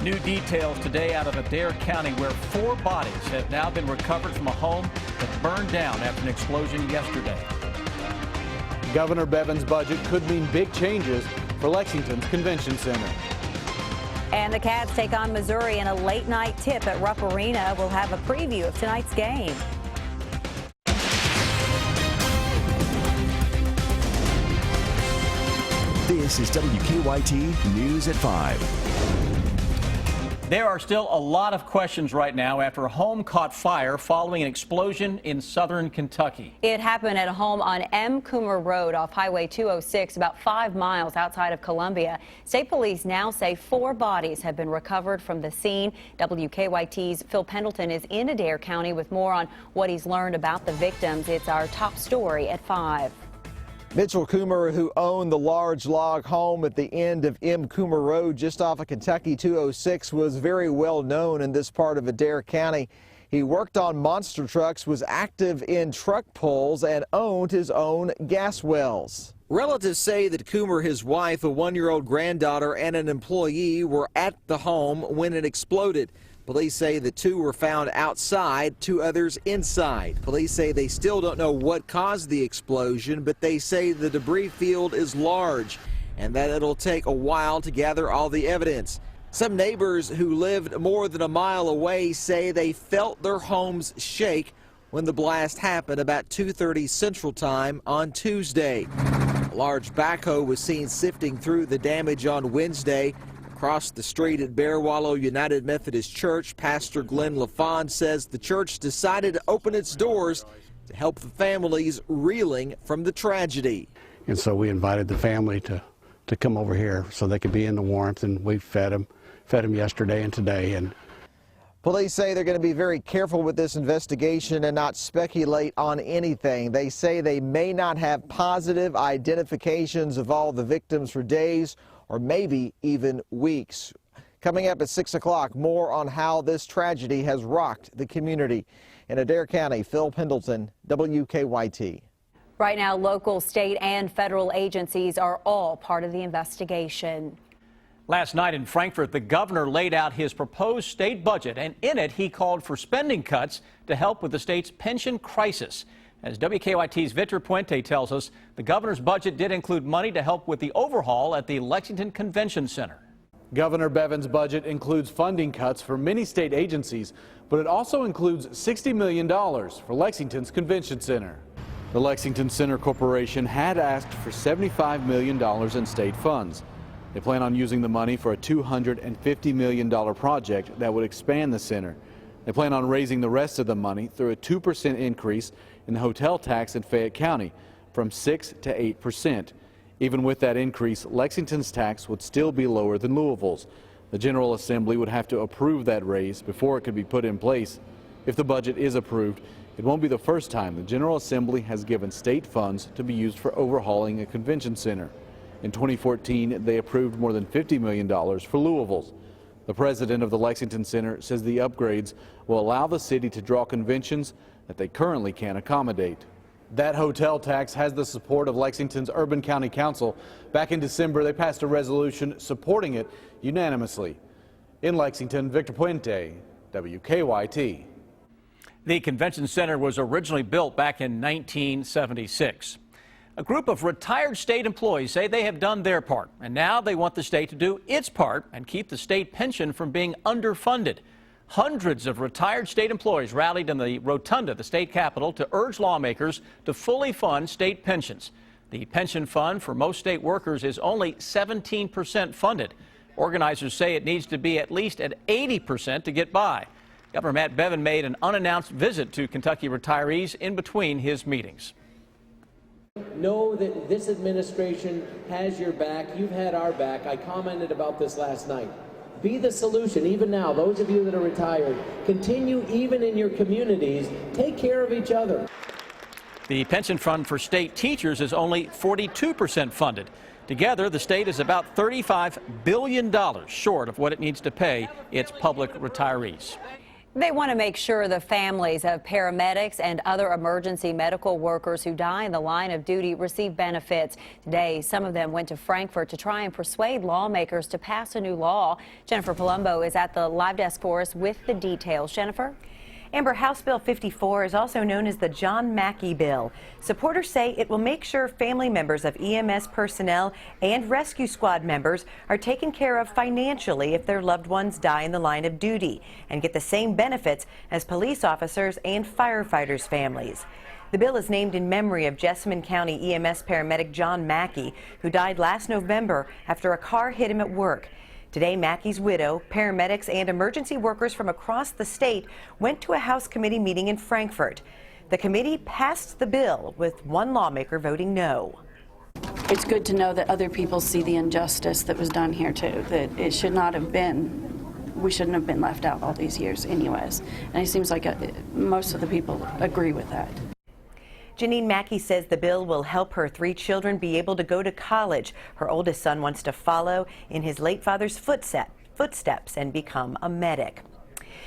New details today out of Adair County, where 4 bodies have now been recovered from a home that burned down after an explosion yesterday. Governor Bevin's budget could mean big changes for Lexington's Convention Center. And the Cats take on Missouri in a late-night tip at Rupp Arena. We'll have a preview of tonight's game. This is WKYT News at 5. There are still a lot of questions right now after a home caught fire following an explosion in southern Kentucky. It happened at a home on M. Coomer Road off Highway 206, about 5 miles outside of Columbia. State police now say 4 bodies have been recovered from the scene. WKYT's Phil Pendleton is in Adair County with more on what he's learned about the victims. It's our top story at 5. Mitchell Coomer, who owned the large log home at the end of M. Coomer Road just off of Kentucky 206, was very well known in this part of Adair County. He worked on monster trucks, was active in truck pulls, and owned his own gas wells. Relatives say that Coomer, his wife, a 1-year-old granddaughter, and an employee were at the home when it exploded. Police say the 2 were found outside, 2 others inside. Police say they still don't know what caused the explosion, but they say the debris field is large and that it'll take a while to gather all the evidence. Some neighbors who lived more than a mile away say they felt their homes shake when the blast happened about 2:30 Central Time on Tuesday. A large backhoe was seen sifting through the damage on Wednesday. Across the street at Bear Wallow United Methodist Church, Pastor Glenn LaFond says the church decided to open its doors to help the families reeling from the tragedy. And so we invited the family to come over here so they could be in the warmth, and we fed them yesterday and today. And police say they're going to be very careful with this investigation and not speculate on anything. They say they may not have positive identifications of all the victims for days or maybe even weeks. Coming up at 6 o'clock, more on how this tragedy has rocked the community. In Adair County, Phil Pendleton, WKYT. Right now, local, state, and federal agencies are all part of the investigation. Last night in Frankfort, the governor laid out his proposed state budget, and in it he called for spending cuts to help with the state's pension crisis. As WKYT's Victor Puente tells us, the governor's budget did include money to help with the overhaul at the Lexington Convention Center. Governor Bevin's budget includes funding cuts for many state agencies, but it also includes $60 million for Lexington's Convention Center. The Lexington Center Corporation had asked for $75 million in state funds. They plan on using the money for a $250 million project that would expand the center. They plan on raising the rest of the money through a 2% increase in the hotel tax in Fayette County from 6 to 8%. Even with that increase, Lexington's tax would still be lower than Louisville's. The General Assembly would have to approve that raise before it could be put in place. If the budget is approved, it won't be the first time the General Assembly has given state funds to be used for overhauling a convention center. In 2014, they approved more than $50 million for Louisville's. The president of the Lexington Center says the upgrades will allow the city to draw conventions that they currently can't accommodate. That hotel tax has the support of Lexington's Urban County Council. Back in December, they passed a resolution supporting it unanimously. In Lexington, Victor Puente, WKYT. The convention center was originally built back in 1976. A group of retired state employees say they have done their part, and now they want the state to do its part and keep the state pension from being underfunded. Hundreds of retired state employees rallied in the rotunda, the state capitol, to urge lawmakers to fully fund state pensions. The pension fund for most state workers is only 17% funded. Organizers say it needs to be at least at 80% to get by. Governor Matt Bevin made an unannounced visit to Kentucky retirees in between his meetings. Know that this administration has your back. You've had our back. I commented about this last night. Be the solution. Even now, those of you that are retired, continue even in your communities. Take care of each other. The pension fund for state teachers is only 42% funded. Together, the state is about $35 billion short of what it needs to pay its public retirees. They want to make sure the families of paramedics and other emergency medical workers who die in the line of duty receive benefits. Today, some of them went to Frankfurt to try and persuade lawmakers to pass a new law. Jennifer Palumbo is at the live desk for us with the details. Jennifer? Amber, House Bill 54 is also known as the John Mackey Bill. Supporters say it will make sure family members of EMS personnel and rescue squad members are taken care of financially if their loved ones die in the line of duty and get the same benefits as police officers and firefighters' families. The bill is named in memory of Jessamine County EMS paramedic John Mackey, who died last November after a car hit him at work. Today, Mackey's widow, paramedics, and emergency workers from across the state went to a House committee meeting in Frankfurt. The committee passed the bill, with one lawmaker voting no. It's good to know that other people see the injustice that was done here, too, that it should not have been, we shouldn't have been left out all these years anyways. And it seems like most of the people agree with that. Janine Mackey says the bill will help her 3 children be able to go to college. Her oldest son wants to follow in his late father's footsteps and become a medic.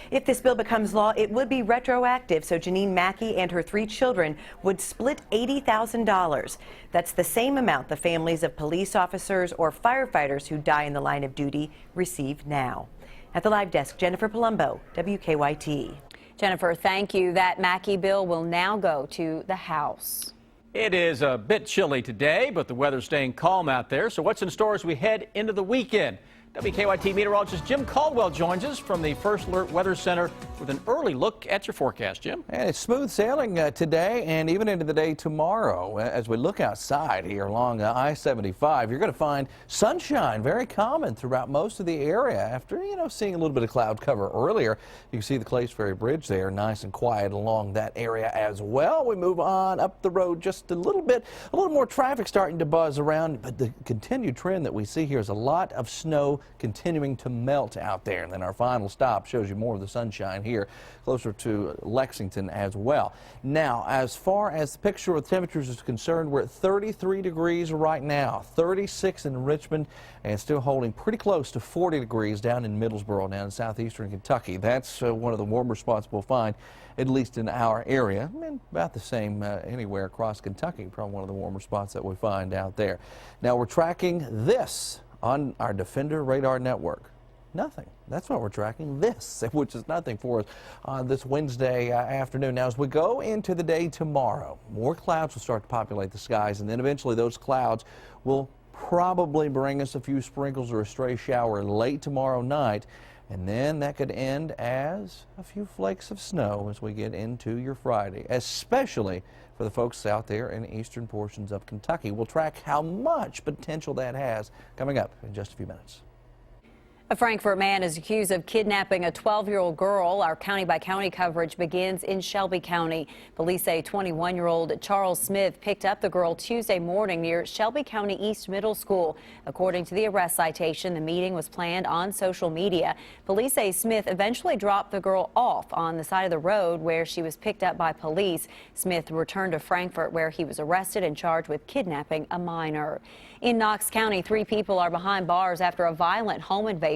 If this bill becomes law, it would be retroactive, so Janine Mackey and her 3 children would split $80,000. That's the same amount the families of police officers or firefighters who die in the line of duty receive now. At the live desk, Jennifer Palumbo, WKYT. Jennifer, thank you. That Mackey bill will now go to the House. It is a bit chilly today, but the weather's staying calm out there. So what's in store as we head into the weekend? WKYT meteorologist Jim Caldwell joins us from the First Alert Weather Center with an early look at your forecast, Jim. And it's smooth sailing today and even into the day tomorrow. As we look outside here along I-75, you're going to find sunshine very common throughout most of the area after, seeing a little bit of cloud cover earlier. You can see the Clays Ferry Bridge there, nice and quiet along that area as well. We move on up the road just a little bit, a little more traffic starting to buzz around, but the continued trend that we see here is a lot of snow continuing to melt out there. And then our final stop shows you more of the sunshine here closer to Lexington as well. Now, as far as the picture with temperatures is concerned, we're at 33 degrees right now, 36 in Richmond, and still holding pretty close to 40 degrees down in Middlesboro, down in southeastern Kentucky. That's one of the warmer spots we'll find, at least in our area. And about the same anywhere across Kentucky, probably one of the warmer spots that we find out there. Now, we're tracking this on our Defender radar network. Nothing. That's what we're tracking, this, which is nothing for us on this Wednesday afternoon. Now, as we go into the day tomorrow, more clouds will start to populate the skies, and then eventually those clouds will probably bring us a few sprinkles or a stray shower late tomorrow night, and then that could end as a few flakes of snow as we get into your Friday, especially for the folks out there in eastern portions of Kentucky. We'll track how much potential that has coming up in just a few minutes. A Frankfurt man is accused of kidnapping a 12-year-old girl. Our county-by-county coverage begins in Shelby County. Police say 21-year-old Charles Smith picked up the girl Tuesday morning near Shelby County East Middle School. According to the arrest citation, the meeting was planned on social media. Police say Smith eventually dropped the girl off on the side of the road where she was picked up by police. Smith returned to Frankfurt where he was arrested and charged with kidnapping a minor. In Knox County, 3 people are behind bars after a violent home invasion.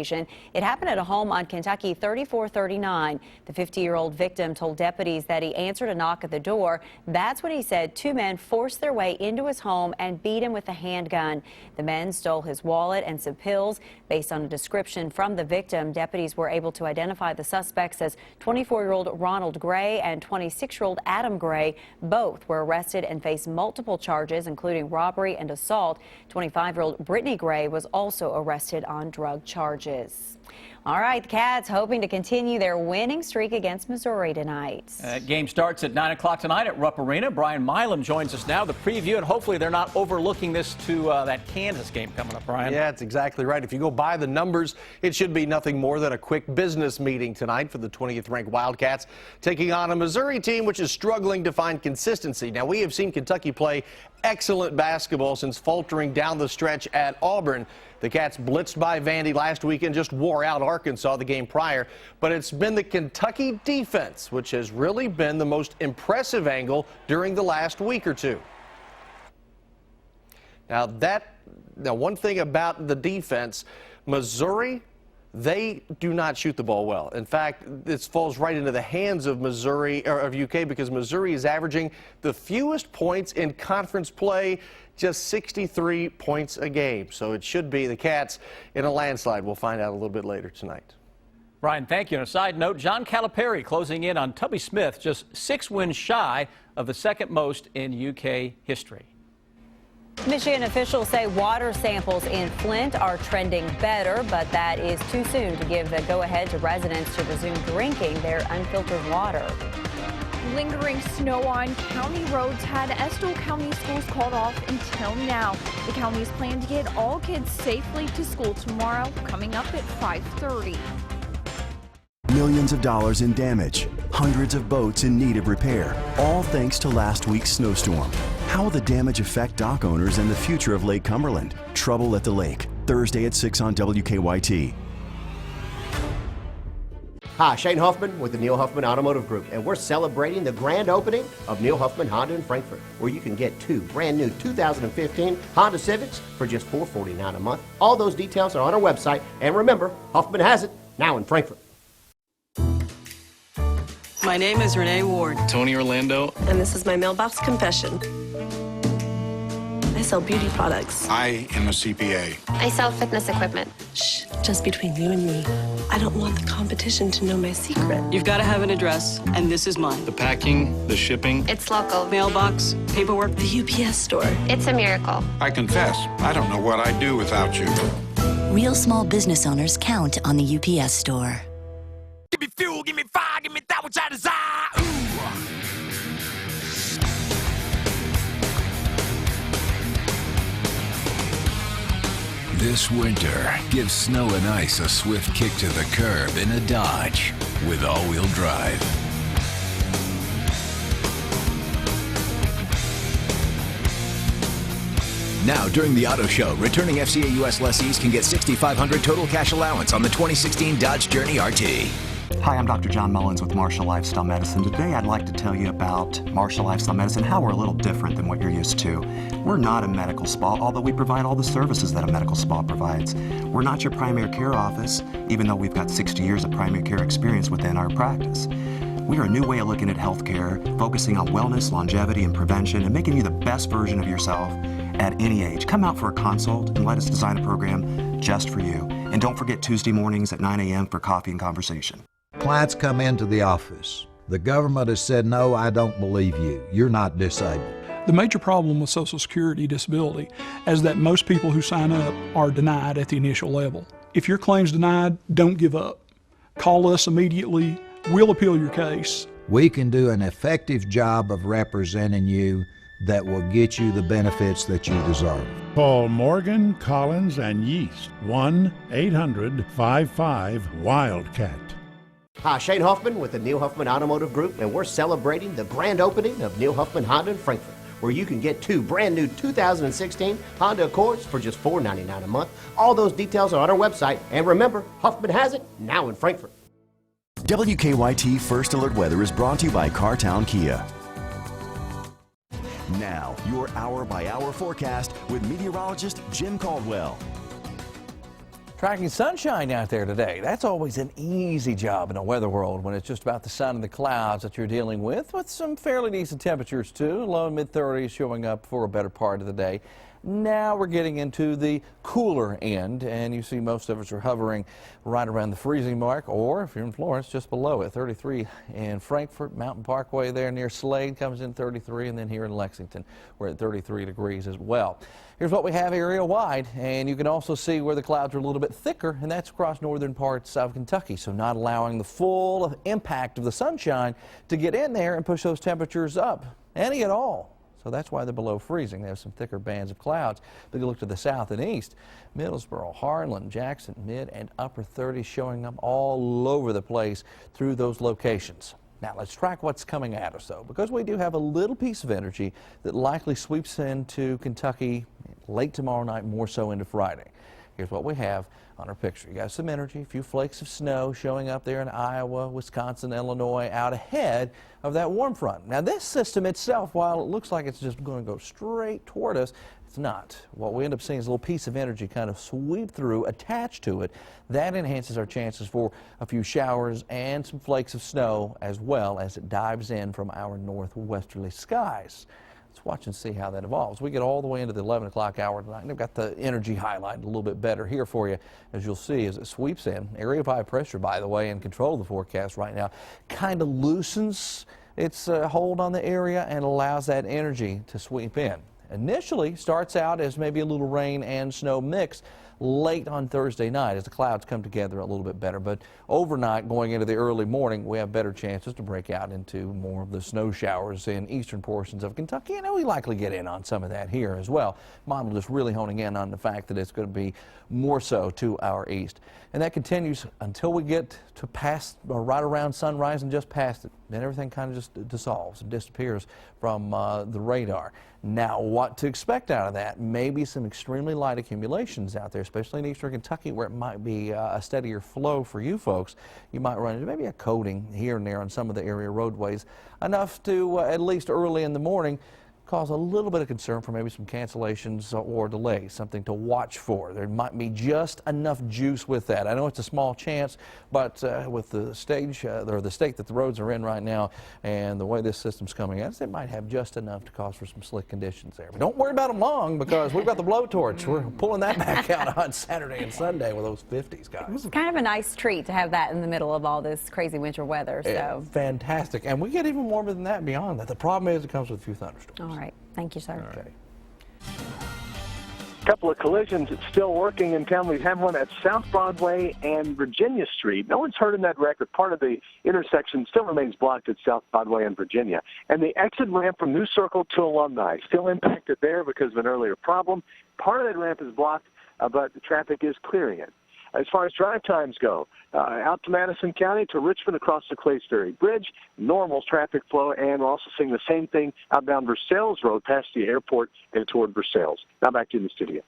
It happened at a home on Kentucky 3439. The 50-year-old victim told deputies that he answered a knock at the door. That's when he said 2 men forced their way into his home and beat him with a handgun. The men stole his wallet and some pills. Based on a description from the victim, deputies were able to identify the suspects as 24-year-old Ronald Gray and 26-year-old Adam Gray. Both were arrested and face multiple charges, including robbery and assault. 25-year-old Brittany Gray was also arrested on drug charges. All right, the Cats hoping to continue their winning streak against Missouri tonight. Game starts at 9 o'clock tonight at Rupp Arena. Brian Milam joins us now, the preview, and hopefully they're not overlooking this to that Kansas game coming up, Brian. Yeah, that's exactly right. If you go by the numbers, it should be nothing more than a quick business meeting tonight for the 20th-ranked Wildcats, taking on a Missouri team which is struggling to find consistency. Now, we have seen Kentucky play excellent basketball since faltering down the stretch at Auburn. The Cats blitzed by Vandy last week and just wore out Arkansas the game prior. But it's been the Kentucky defense which has really been the most impressive angle during the last week or two. Now, one thing about the defense, Missouri they do not shoot the ball well. In fact, this falls right into the hands of Missouri, or of UK, because Missouri is averaging the fewest points in conference play, just 63 points a game. So it should be the Cats in a landslide. We'll find out a little bit later tonight. Brian, thank you. On a side note, John Calipari closing in on Tubby Smith, just 6 wins shy of the second most in UK history. Michigan officials say water samples in Flint are trending better, but that is too soon to give the go-ahead to residents to resume drinking their unfiltered water. Lingering snow on county roads had Estill County schools called off until now. The county's plan to get all kids safely to school tomorrow, coming up at 5:30. Millions of dollars in damage, hundreds of boats in need of repair, all thanks to last week's snowstorm. How will the damage affect dock owners and the future of Lake Cumberland? Trouble at the Lake, Thursday at 6 on WKYT. Hi, Shane Huffman with the Neil Huffman Automotive Group, and we're celebrating the grand opening of Neil Huffman Honda in Frankfort, where you can get 2 brand new 2015 Honda Civics for just $449 a month. All those details are on our website, and remember, Huffman has it now in Frankfort. My name is Renee Ward. Tony Orlando. And this is my mailbox confession. I sell beauty products. I am a CPA. I sell fitness equipment. Shh, just between you and me. I don't want the competition to know my secret. You've got to have an address, and this is mine. The packing, the shipping. It's local. Mailbox, paperwork. The UPS store. It's a miracle. I confess, I don't know what I'd do without you. Real small business owners count on the UPS store. Give me fuel, give me fire, give me that which I desire. This winter, give snow and ice a swift kick to the curb in a Dodge with all-wheel drive. Now, during the auto show, returning FCA US lessees can get $6,500 total cash allowance on the 2016 Dodge Journey RT. Hi, I'm Dr. John Mullins with Marshall Lifestyle Medicine. Today I'd like to tell you about Marshall Lifestyle Medicine, how we're a little different than what you're used to. We're not a medical spa, although we provide all the services that a medical spa provides. We're not your primary care office, even though we've got 60 years of primary care experience within our practice. We are a new way of looking at healthcare, focusing on wellness, longevity, and prevention, and making you the best version of yourself at any age. Come out for a consult and let us design a program just for you. And don't forget Tuesday mornings at 9 a.m. for coffee and conversation. Clients come into the office. The government has said, no, I don't believe you. You're not disabled. The major problem with Social Security disability is that most people who sign up are denied at the initial level. If your claim's denied, don't give up. Call us immediately. We'll appeal your case. We can do an effective job of representing you that will get you the benefits that you deserve. Call Morgan, Collins, and Yeast, 1-800-55-WILDCAT. Hi, Shane Huffman with the Neil Huffman Automotive Group, and we're celebrating the grand opening of Neil Huffman Honda in Frankfort, where you can get 2 brand new 2016 Honda Accords for just $499 a month. All those details are on our website, and remember, Huffman has it now in Frankfort. WKYT First Alert Weather is brought to you by Cartown Kia. Now, your hour-by-hour forecast with meteorologist Jim Caldwell. Tracking sunshine out there today. That's always an easy job in a weather world when it's just about the sun and the clouds that you're dealing with some fairly decent temperatures too. Low mid-30s showing up for a better part of the day. Now we're getting into the cooler end, and you see most of us are hovering right around the freezing mark, or if you're in Florence, just below it. 33 in Frankfort, Mountain Parkway there near Slade comes in 33, and then here in Lexington we're at 33 degrees as well. Here's what we have area-wide, and you can also see where the clouds are a little bit thicker, and that's across northern parts of Kentucky, so not allowing the full impact of the sunshine to get in there and push those temperatures up, any at all. So that's why they're below freezing. They have some thicker bands of clouds. But you look to the south and east, Middlesboro, Harlan, Jackson, mid and upper 30s showing up all over the place through those locations. Now let's track what's coming at us though, because we do have a little piece of energy that likely sweeps into Kentucky late tomorrow night, more so into Friday. Here's what we have on our picture. You got some energy, a few flakes of snow showing up there in Iowa, Wisconsin, Illinois, out ahead of that warm front. Now this system itself, while it looks like it's just going to go straight toward us, It's not. What we end up seeing is a little piece of energy kind of sweep through, attached to it. That enhances our chances for a few showers and some flakes of snow as well as it dives in from our northwesterly skies. Let's watch and see how that evolves. We get all the way into the 11 o'clock hour tonight, and I've got the energy highlighted a little bit better here for you, as you'll see as it sweeps in. Area of high pressure, by the way, in control of the forecast right now, kind of loosens its hold on the area and allows that energy to sweep in. Initially starts out as maybe a little rain and snow mix late on Thursday night as the clouds come together a little bit better. But overnight, going into the early morning, we have better chances to break out into more of the snow showers in eastern portions of Kentucky. And we likely get in on some of that here as well. Model just really honing in on the fact that it's going to be more so to our east. And that continues until we get to past or right around sunrise and just past it. Then everything kind of just dissolves and disappears from the radar. Now, what to expect out of that? Maybe some extremely light accumulations out there, especially in eastern Kentucky, where it might be a steadier flow for you folks. You might run into maybe a coating here and there on some of the area roadways, enough to, at least early in the morning, cause a little bit of concern for maybe some cancellations or delays, something to watch for. There might be just enough juice with that. I know it's a small chance, but with the stage or the state that the roads are in right now and the way this system's coming at us, it might have just enough to cause for some slick conditions there. But don't worry about them long, because we've got the blowtorch. We're pulling that back out on Saturday and Sunday with those 50s, guys. It's kind of a nice treat to have that in the middle of all this crazy winter weather. So fantastic. And we get even warmer than that and beyond that. The problem is it comes with a few thunderstorms. all right. Thank you, sir. Okay. Couple of collisions. It's still working in town. We have one at South Broadway and Virginia Street. No one's heard in that record. Part of the intersection still remains blocked at South Broadway and Virginia. And the exit ramp from New Circle to Alumni still impacted there because of an earlier problem. Part of that ramp is blocked, but the traffic is clearing it. As far as drive times go, out to Madison County to Richmond across the Clays Ferry Bridge, normal traffic flow, and we're also seeing the same thing outbound Versailles Road past the airport and toward Versailles. Now back to you in the studio.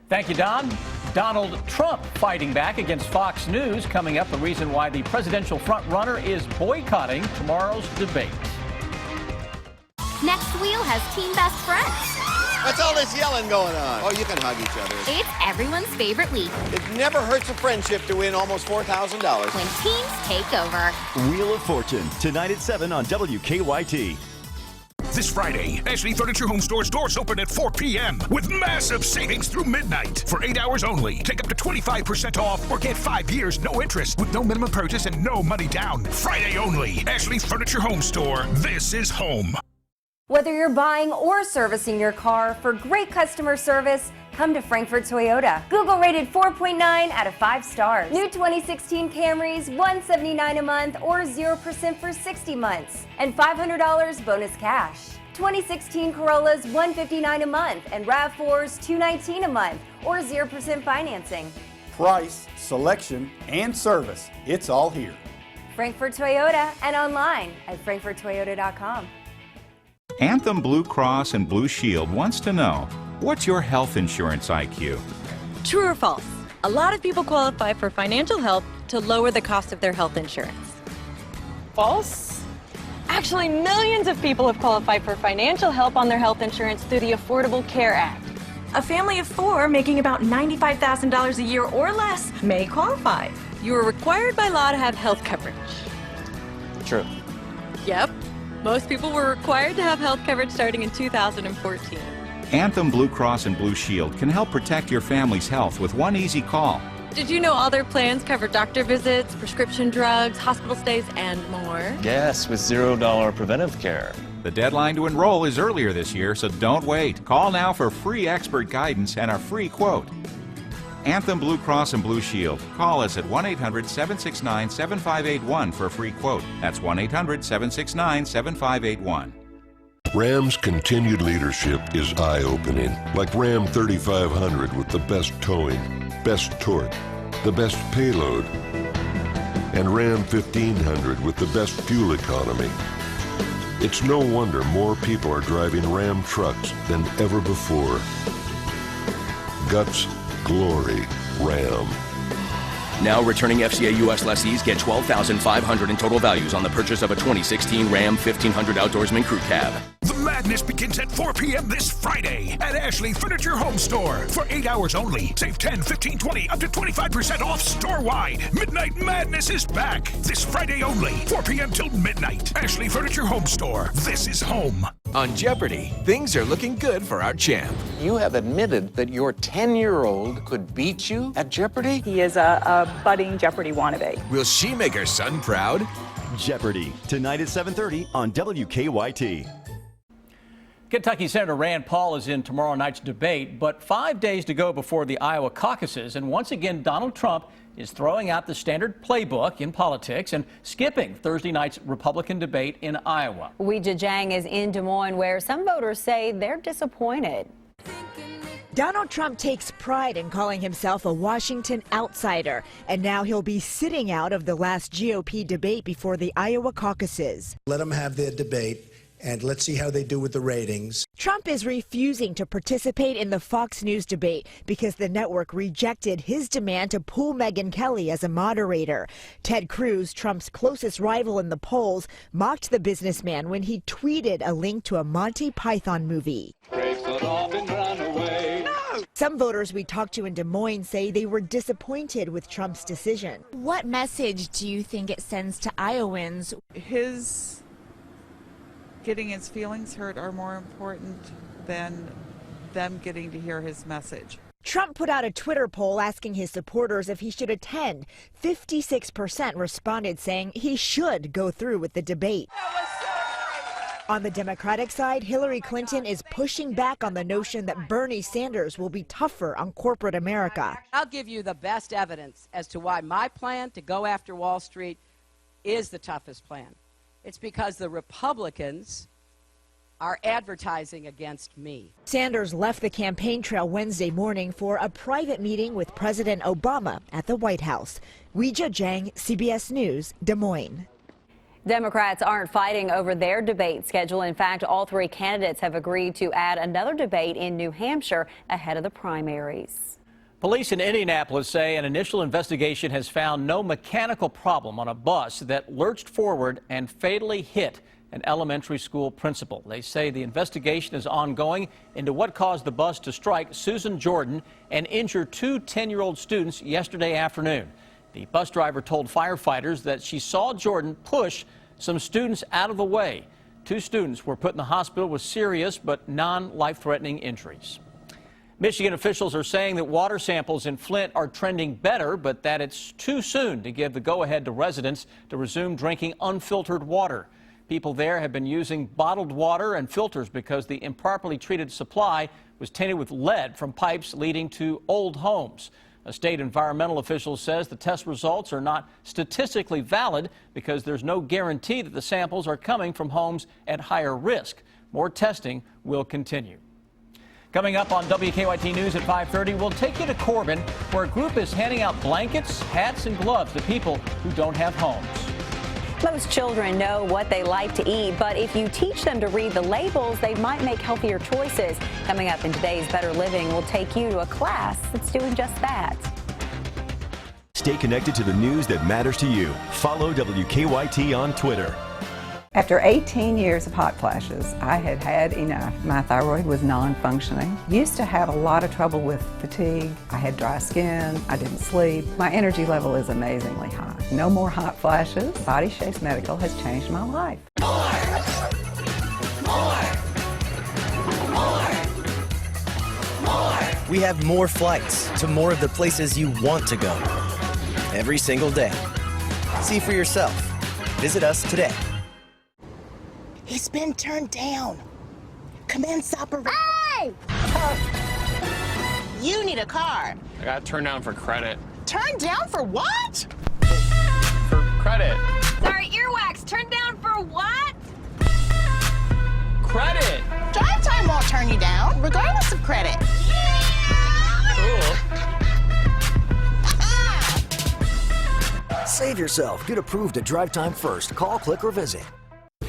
Thank you, Don. Donald Trump fighting back against Fox News. Coming up, the reason why the presidential frontrunner is boycotting tomorrow's debate. Next Wheel has Team Best Friends. What's all this yelling going on? Oh, you can hug each other. It's everyone's favorite week. It never hurts a friendship to win almost $4,000. When teams take over. Wheel of Fortune, tonight at 7 on WKYT. This Friday, Ashley Furniture Home Store's doors open at 4 p.m. with massive savings through midnight. For 8 hours only, take up to 25% off or get 5 years, no interest, with no minimum purchase and no money down. Friday only. Ashley Furniture Home Store. This is home. Whether you're buying or servicing your car, for great customer service, come to Frankfort Toyota. Google rated 4.9 out of 5 stars. New 2016 Camrys, $179 a month or 0% for 60 months. And $500 bonus cash. 2016 Corollas, $159 a month, and RAV4s, $219 a month or 0% financing. Price, selection, and service, it's all here. Frankfort Toyota and online at frankforttoyota.com. Anthem Blue Cross and Blue Shield wants to know, what's your health insurance IQ? True or false? A lot of people qualify for financial help to lower the cost of their health insurance. False? Actually, millions of people have qualified for financial help on their health insurance through the Affordable Care Act. A family of 4 making about $95,000 a year or less may qualify. You are required by law to have health coverage. True. Yep. Most people were required to have health coverage starting in 2014. Anthem Blue Cross and Blue Shield can help protect your family's health with one easy call. Did you know all their plans cover doctor visits, prescription drugs, hospital stays, and more? Yes, with $0 preventive care. The deadline to enroll is earlier this year, so don't wait. Call now for free expert guidance and a free quote. Anthem Blue Cross and Blue Shield. Call us at 1-800-769-7581 for a free quote. That's 1-800-769-7581. Ram's continued leadership is eye-opening, like Ram 3500 with the best towing, best torque, the best payload, and Ram 1500 with the best fuel economy. It's no wonder more people are driving Ram trucks than ever before. Guts, glory, Ram. Now returning FCA U.S. lessees get $12,500 in total values on the purchase of a 2016 Ram 1500 Outdoorsman Crew Cab. The magic Madness begins at 4 p.m. this Friday at Ashley Furniture Home Store. For 8 hours only. Save 10, 15, 20, up to 25% off store-wide. Midnight Madness is back. This Friday only. 4 p.m. till midnight. Ashley Furniture Home Store. This is home. On Jeopardy, things are looking good for our champ. You have admitted that your 10-year-old could beat you at Jeopardy? He is a budding Jeopardy wannabe. Will she make her son proud? Jeopardy, tonight at 7:30 on WKYT. Kentucky Senator Rand Paul is in tomorrow night's debate, but 5 days to go before the Iowa caucuses, and once again Donald Trump is throwing out the standard playbook in politics and skipping Thursday night's Republican debate in Iowa. Weijia Jiang is in Des Moines, where some voters say they're disappointed. Donald Trump takes pride in calling himself a Washington outsider, and now he'll be sitting out of the last GOP debate before the Iowa caucuses. Let them have their debate, and let's see how they do with the ratings. Trump is refusing to participate in the Fox News debate because the network rejected his demand to pull Megyn Kelly as a moderator. Ted Cruz, Trump's closest rival in the polls, mocked the businessman when he tweeted a link to a Monty Python movie. Some voters we talked to in Des Moines say they were disappointed with Trump's decision. What message do you think it sends to Iowans? His getting his feelings hurt are more important than them getting to hear his message. Trump put out a Twitter poll asking his supporters if he should attend. 56% responded saying he should go through with the debate. On the Democratic side, Hillary Clinton is pushing back on the notion that Bernie Sanders will be tougher on corporate America. I'll give you the best evidence as to why my plan to go after Wall Street is the toughest plan. It's because the Republicans are advertising against me. Sanders left the campaign trail Wednesday morning for a private meeting with President Obama at the White House. Weijia Jiang, CBS News, Des Moines. Democrats aren't fighting over their debate schedule. In fact, all three candidates have agreed to add another debate in New Hampshire ahead of the primaries. Police in Indianapolis say an initial investigation has found no mechanical problem on a bus that lurched forward and fatally hit an elementary school principal. They say the investigation is ongoing into what caused the bus to strike Susan Jordan and injure two 10-year-old students yesterday afternoon. The bus driver told firefighters that she saw Jordan push some students out of the way. Two students were put in the hospital with serious but non-life-threatening injuries. Michigan officials are saying that water samples in Flint are trending better, but that it's too soon to give the go-ahead to residents to resume drinking unfiltered water. People there have been using bottled water and filters because the improperly treated supply was tainted with lead from pipes leading to old homes. A state environmental official says the test results are not statistically valid because there's no guarantee that the samples are coming from homes at higher risk. More testing will continue. Coming up on WKYT News at 5:30, we'll take you to Corbin, where a group is handing out blankets, hats, and gloves to people who don't have homes. Most children know what they like to eat, but if you teach them to read the labels, they might make healthier choices. Coming up in today's Better Living, we'll take you to a class that's doing just that. Stay connected to the news that matters to you. Follow WKYT on Twitter. After 18 years of hot flashes, I had had enough. My thyroid was non-functioning. Used to have a lot of trouble with fatigue. I had dry skin. I didn't sleep. My energy level is amazingly high. No more hot flashes. Body Shapes Medical has changed my life. We have more flights to more of the places you want to go every single day. See for yourself. Visit us today. He's been turned down. Commence operation. Hey! You need a car. I got turned down for credit. Turned down for what? For credit. Sorry, earwax. Turned down for what? Credit. Drive time won't turn you down, regardless of credit. Save yourself. Get approved at Drive Time First. Call, click, or visit.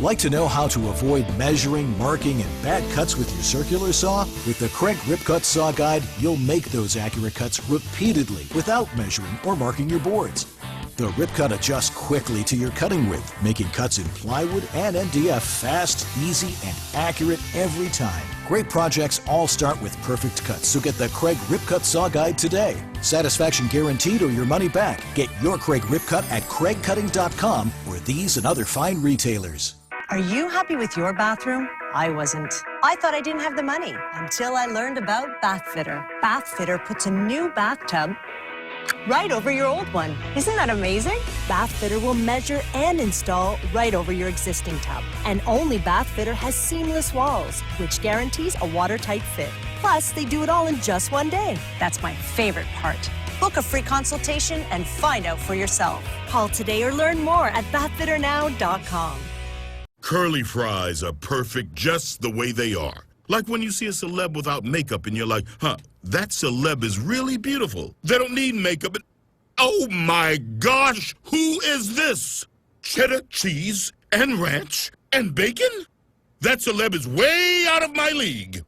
Like to know how to avoid measuring, marking, and bad cuts with your circular saw? With the Crank Grip Cut Saw Guide, you'll make those accurate cuts repeatedly without measuring or marking your boards. The Rip Cut adjusts quickly to your cutting width, making cuts in plywood and MDF fast, easy, and accurate every time. Great projects all start with perfect cuts, so get the Craig Rip Cut Saw Guide today. Satisfaction guaranteed or your money back. Get your Craig Rip Cut at craigcutting.com or these and other fine retailers. Are you happy with your bathroom? I wasn't. I thought I didn't have the money until I learned about Bath Fitter. Bath Fitter puts a new bathtub right over your old one. Isn't that amazing? Bath Fitter will measure and install right over your existing tub. And only Bath Fitter has seamless walls, which guarantees a watertight fit. Plus, they do it all in just one day. That's my favorite part. Book a free consultation and find out for yourself. Call today or learn more at bathfitternow.com. Curly fries are perfect just the way they are. Like when you see a celeb without makeup and you're like, that celeb is really beautiful. They don't need makeup. Oh my gosh, who is this? Cheddar cheese and ranch and bacon? That celeb is way out of my league.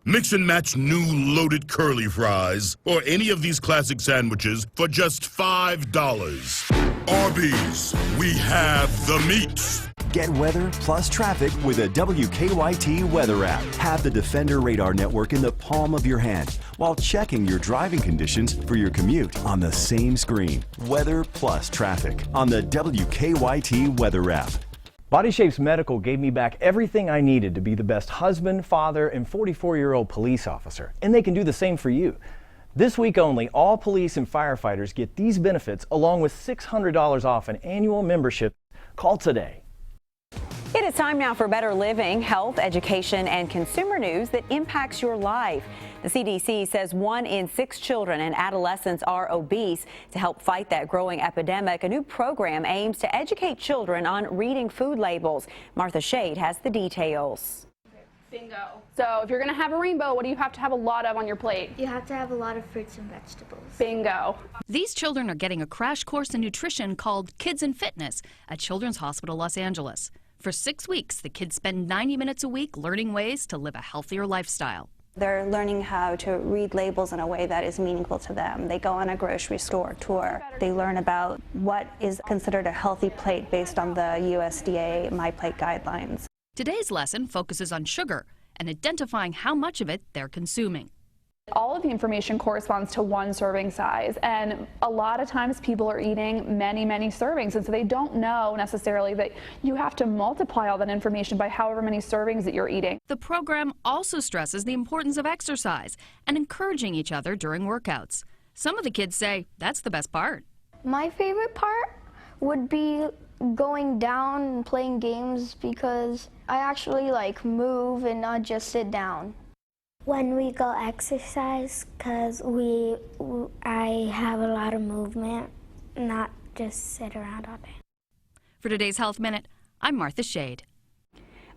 Mix and match new loaded curly fries or any of these classic sandwiches for just $5. Arby's, we have the meat. Get weather plus traffic with a WKYT weather app. Have the Defender radar network in the palm of your hand while checking your driving conditions for your commute on the same screen. Weather plus traffic on the WKYT weather app. Body Shapes Medical gave me back everything I needed to be the best husband, father, and 44-year-old police officer, and they can do the same for you. This week only, all police and firefighters get these benefits along with $600 off an annual membership. Call today. It is time now for Better Living, health, education, and consumer news that impacts your life. The CDC says 1 in 6 children and adolescents are obese. To help fight that growing epidemic, a new program aims to educate children on reading food labels. Martha Shade has the details. Bingo. So if you're going to have a rainbow, what do you have to have a lot of on your plate? You have to have a lot of fruits and vegetables. Bingo. These children are getting a crash course in nutrition called Kids in Fitness at Children's Hospital Los Angeles. For 6 weeks, the kids spend 90 minutes a week learning ways to live a healthier lifestyle. They're learning how to read labels in a way that is meaningful to them. They go on a grocery store tour. They learn about what is considered a healthy plate based on the USDA My Plate guidelines. Today's lesson focuses on sugar and identifying how much of it they're consuming. All of the information corresponds to 1 serving size, and a lot of times people are eating many servings, and so they don't know necessarily that you have to multiply all that information by however many servings that you're eating. The program also stresses the importance of exercise and encouraging each other during workouts. Some of the kids say that's the best part. My favorite part would be going down and playing games because I actually move and not just sit down. When we go exercise, because I have a lot of movement, not just sit around all day. For today's Health Minute, I'm Martha Shade.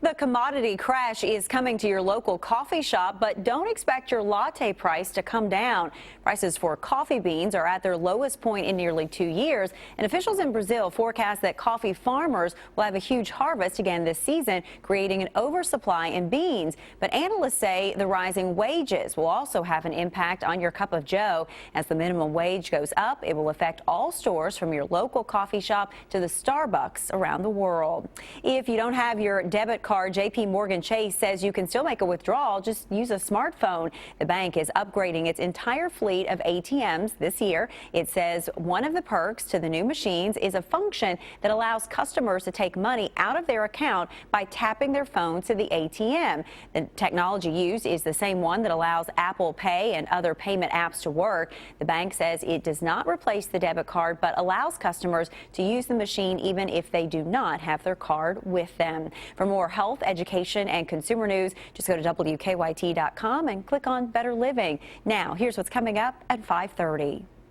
The commodity crash is coming to your local coffee shop, but don't expect your latte price to come down. Prices for coffee beans are at their lowest point in nearly 2 years, and officials in Brazil forecast that coffee farmers will have a huge harvest again this season, creating an oversupply in beans. But analysts say the rising wages will also have an impact on your cup of joe. As the minimum wage goes up, it will affect all stores from your local coffee shop to the Starbucks around the world. If you don't have your debit card, JP Morgan Chase says you can still make a withdrawal, just use a smartphone. The bank is upgrading its entire fleet of ATMs this year. It says one of the perks to the new machines is a function that allows customers to take money out of their account by tapping their phone to the ATM. The technology used is the same one that allows Apple Pay and other payment apps to work. The bank says it does not replace the debit card, but allows customers to use the machine even if they do not have their card with them. For more health, education, and consumer news, just go to WKYT.com and click on Better Living. Now, here's what's coming up at 5:30.